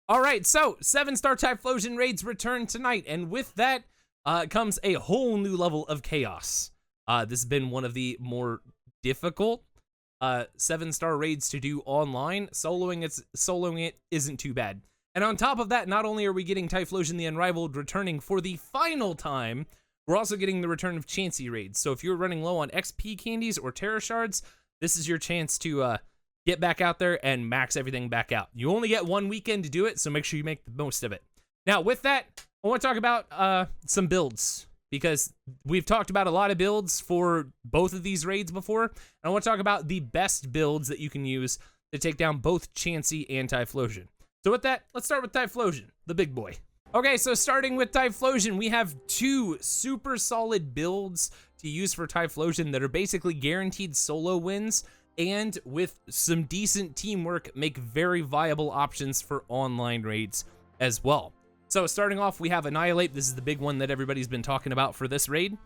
All right, so 7-star Typhlosion raids return tonight, and with that comes a whole new level of chaos. This has been one of the more difficult 7-star raids to do online. Soloing it isn't too bad. And on top of that, not only are we getting Typhlosion the Unrivaled returning for the final time, we're also getting the return of Chansey raids. So if you're running low on XP candies or Terra shards, this is your chance to get back out there and max everything back out. You only get one weekend to do it, so make sure you make the most of it. Now, with that, I want to talk about some builds, because we've talked about a lot of builds for both of these raids before, and I want to talk about the best builds that you can use to take down both Chansey and Typhlosion. So with that, let's start with Typhlosion, the big boy. Okay, so starting with Typhlosion, we have two super solid builds to use for Typhlosion that are basically guaranteed solo wins, and with some decent teamwork, make very viable options for online raids as well. So starting off, we have Annihilate. This is the big one that everybody's been talking about for this raid.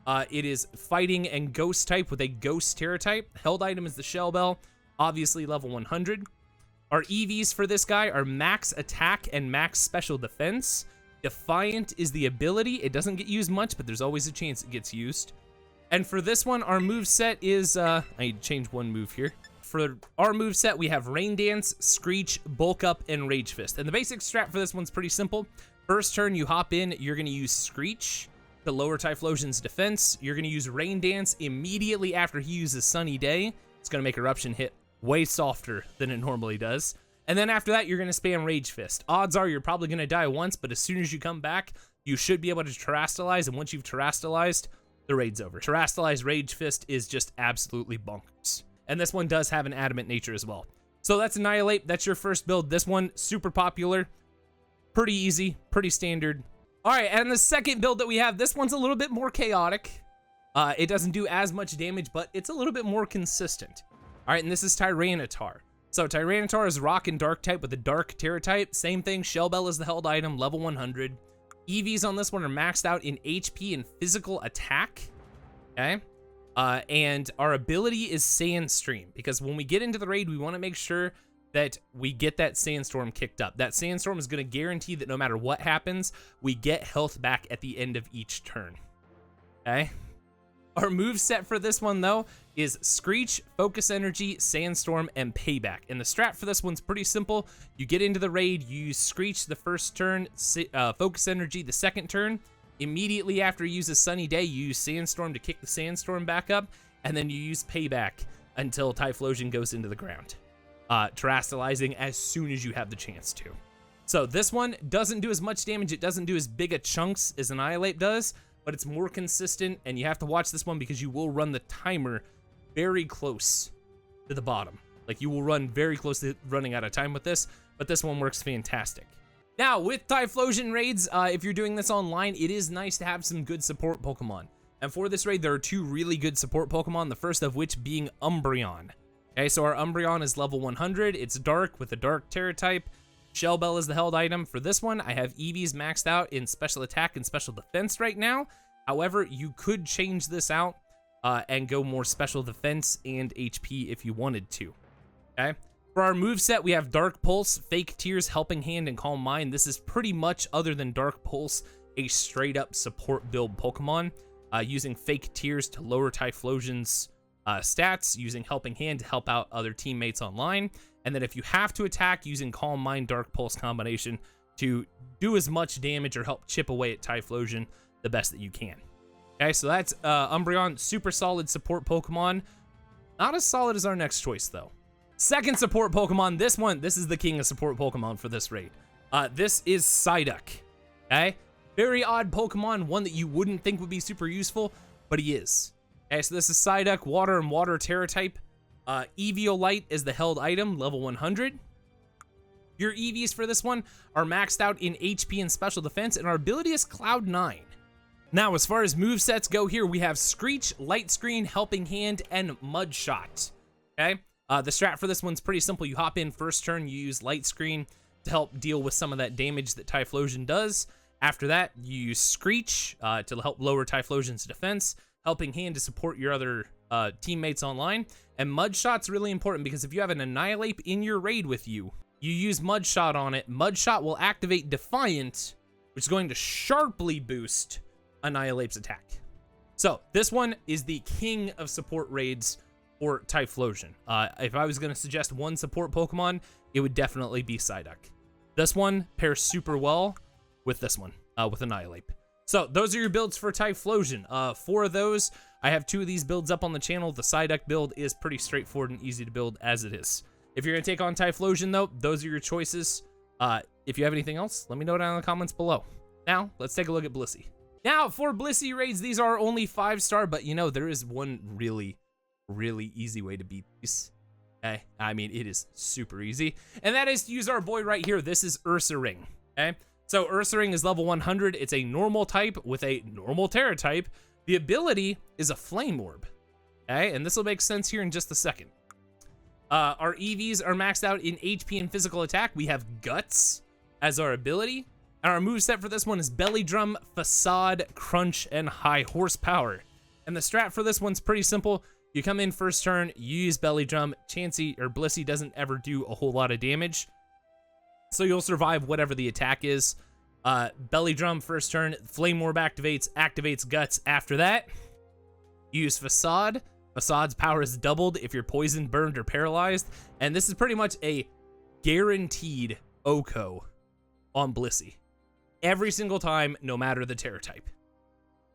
It is fighting and ghost type with a ghost Terra type. Held item is the Shell Bell, obviously level 100. Our EVs for this guy are max attack and max special defense. Defiant is the ability. It doesn't get used much, but there's always a chance it gets used. And for this one, our moveset is, I need to change one move here. For our moveset, we have Rain Dance, Screech, Bulk Up, and Rage Fist. And the basic strat for this one's pretty simple. First turn you hop in, you're going to use Screech to lower Typhlosion's defense. You're going to use Rain Dance immediately after he uses Sunny Day. It's going to make Eruption hit way softer than it normally does. And then after that, you're going to spam Rage Fist. Odds are you're probably going to die once, but as soon as you come back, you should be able to Terastalize, and once you've Terastalized, the raid's over. Terastalized Rage Fist is just absolutely bonkers. And this one does have an adamant nature as well. So that's Annihilate. That's your first build. This one, super popular. Pretty easy, pretty standard. All right, and the second build that we have, this one's a little bit more chaotic. It doesn't do as much damage, but it's a little bit more consistent. All right, and this is Tyranitar. So Tyranitar is Rock and Dark type with a Dark Terra type. Same thing, Shell Bell is the held item, level 100. EVs on this one are maxed out in HP and physical attack, okay? And our ability is Sandstream, because when we get into the raid, we want to make sure that we get that Sandstorm kicked up. That Sandstorm is going to guarantee that no matter what happens, we get health back at the end of each turn, okay? Our moveset for this one, though, is Screech, Focus Energy, Sandstorm, and Payback. And the strat for this one's pretty simple. You get into the raid, you use Screech the first turn, Focus Energy the second turn. Immediately after you use a Sunny Day, you use Sandstorm to kick the Sandstorm back up, and then you use Payback until Typhlosion goes into the ground. Terastalizing as soon as you have the chance to. So this one doesn't do as much damage, it doesn't do as big a chunks as Annihilate does, but it's more consistent, and you have to watch this one because you will run the timer very close to the bottom. Like, you will run very close to running out of time with this, but this one works fantastic. Now, with Typhlosion raids, if you're doing this online, it is nice to have some good support Pokemon. And for this raid, there are two really good support Pokemon, the first of which being Umbreon. Okay, so our Umbreon is level 100. It's Dark with a Dark Terra type. Shell Bell is the held item. For this one, I have EVs maxed out in special attack and special defense right now. However, you could change this out and go more special defense and HP if you wanted to, okay? For our moveset, we have Dark Pulse, Fake Tears, Helping Hand, and Calm Mind. This is pretty much, other than Dark Pulse, a straight-up support build Pokemon, using Fake Tears to lower Typhlosion's stats, using Helping Hand to help out other teammates online, and then if you have to attack, using Calm Mind, Dark Pulse combination to do as much damage or help chip away at Typhlosion the best that you can. Okay, so that's Umbreon, super solid support Pokemon. Not as solid as our next choice, though. Second support Pokemon, this is the king of support Pokemon for this raid. This is Psyduck, okay? Very odd Pokemon, one that you wouldn't think would be super useful, but he is. Okay, so this is Psyduck, Water and Water Terra type. Eviolite is the held item, level 100. Your EVs for this one are maxed out in HP and special defense, and our ability is Cloud 9. Now, as far as movesets go here, we have Screech, Light Screen, Helping Hand, and Mud Shot. Okay? The strat for this one's pretty simple. You hop in first turn, you use Light Screen to help deal with some of that damage that Typhlosion does. After that, you use Screech to help lower Typhlosion's defense, Helping Hand to support your other teammates online, and Mud Shot's really important because if you have an Annihilate in your raid with you, you use Mud Shot on it. Mud Shot will activate Defiant, which is going to sharply boost Annihilape's attack. So this one is the king of support raids for Typhlosion. If I was going to suggest one support Pokemon, it would definitely be Psyduck. This one pairs super well with this one, with Annihilape. So those are your builds for Typhlosion. 4 of those. I have 2 of these builds up on the channel. The Psyduck build is pretty straightforward and easy to build as it is. If you're going to take on Typhlosion, though, those are your choices. If you have anything else, let me know down in the comments below. Now, let's take a look at Blissey. Now, for Blissey raids, these are only 5-star, but you know, there is one really easy way to beat these. Okay? I mean, it is super easy. And that is to use our boy right here. This is Ursaring. Okay? So Ursaring is level 100. It's a normal type with a normal Tera type. The ability is a Flame Orb. Okay? And this will make sense here in just a second. Our EVs are maxed out in HP and physical attack. We have Guts as our ability. And our moveset for this one is Belly Drum, Facade, Crunch, and High Horsepower. And the strat for this one's pretty simple. You come in first turn, you use Belly Drum. Chansey or Blissey doesn't ever do a whole lot of damage, so you'll survive whatever the attack is. Belly Drum first turn, Flame Orb activates Guts after that. You use Facade. Facade's power is doubled if you're poisoned, burned, or paralyzed. And this is pretty much a guaranteed OHKO on Blissey. Every single time, no matter the Tera type.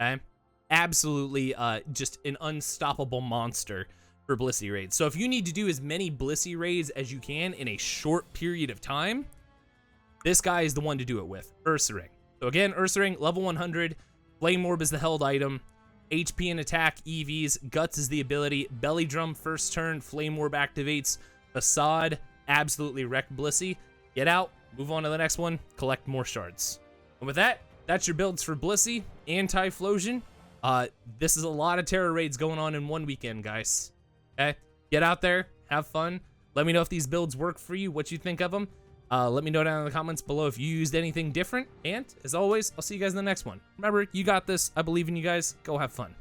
Okay? Absolutely just an unstoppable monster for Blissey raids. So if you need to do as many Blissey raids as you can in a short period of time, this guy is the one to do it with, Ursaring. So again, Ursaring, level 100, Flame Orb is the held item, HP and attack, EVs, Guts is the ability, Belly Drum first turn, Flame Orb activates, Facade, absolutely wreck Blissey. Get out, move on to the next one, collect more shards. And with that, that's your builds for Blissey and Typhlosion. This is a lot of Tera raids going on in one weekend, guys. Okay? Get out there, have fun. Let me know if these builds work for you, what you think of them. Let me know down in the comments below if you used anything different. And, as always, I'll see you guys in the next one. Remember, you got this. I believe in you guys. Go have fun.